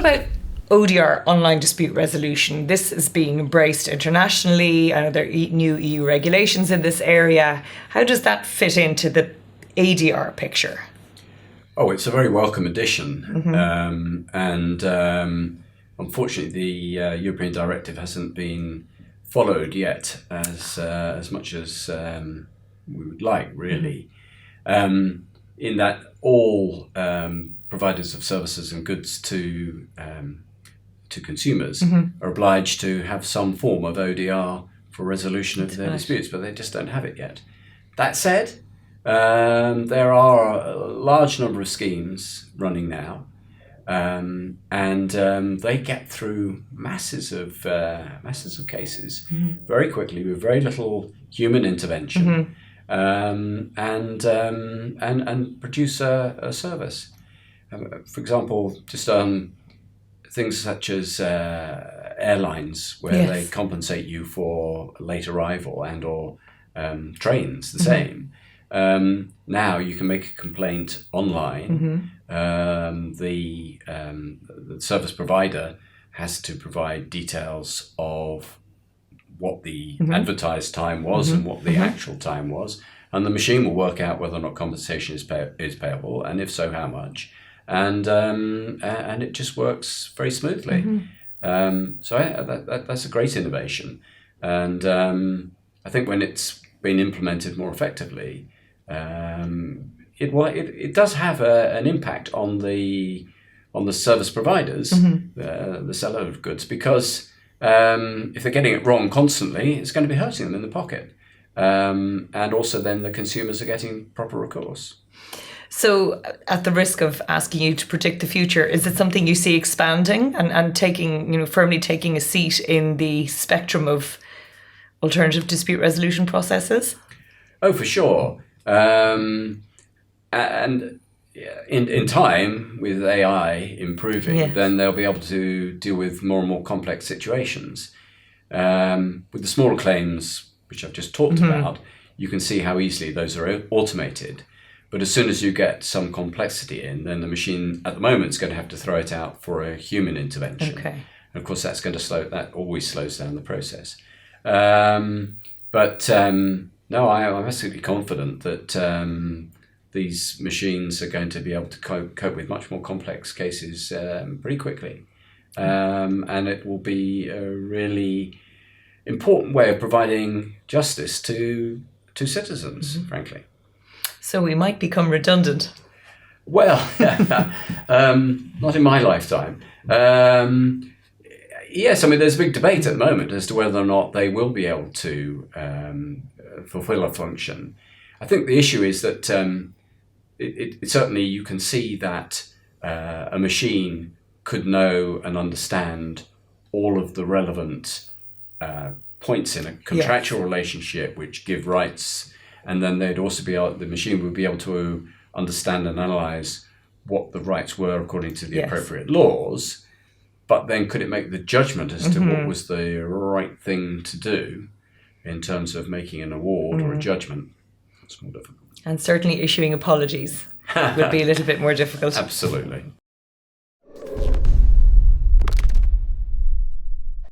about ODR, online dispute resolution? This is being embraced internationally. I know there are new EU regulations in this area. How does that fit into the ADR picture? Oh, it's a very welcome addition. Unfortunately, the European directive hasn't been followed yet as much as we would like, really. In that all providers of services and goods to consumers are obliged to have some form of ODR for resolution of their disputes, but they just don't have it yet. That said, there are a large number of schemes running now, and they get through masses of cases very quickly with very little human intervention, and produce a service. For example, just things such as airlines, where they compensate you for late arrival, and or trains, the same. Now you can make a complaint online. The service provider has to provide details of what the advertised time was and what the actual time was, and the machine will work out whether or not compensation is payable, and if so, how much. And it just works very smoothly. So that's a great innovation, and I think when it's been implemented more effectively, it does have an impact on the service providers, the seller of goods, because if they're getting it wrong constantly, it's going to be hurting them in the pocket, and also then the consumers are getting proper recourse. So, at the risk of asking you to predict the future, is it something you see expanding and taking, firmly taking a seat in the spectrum of alternative dispute resolution processes? Oh, for sure. And in time, with AI improving, then they'll be able to deal with more and more complex situations. With the smaller claims, which I've just talked about, you can see how easily those are automated. But as soon as you get some complexity in, then the machine at the moment is going to have to throw it out for a human intervention. And of course, that always slows down the process. No, I'm absolutely confident that these machines are going to be able to cope with much more complex cases pretty quickly. And it will be a really important way of providing justice to citizens, frankly. So we might become redundant. Well, not in my lifetime. Yes, I mean, there's a big debate at the moment as to whether or not they will be able to fulfill a function. I think the issue is that it certainly you can see that a machine could know and understand all of the relevant points in a contractual relationship which give rights, and then the machine would be able to understand and analyze what the rights were according to the appropriate laws. But then could it make the judgment as to what was the right thing to do in terms of making an award or a judgment? That's more difficult. And certainly issuing apologies would be a little bit more difficult. Absolutely.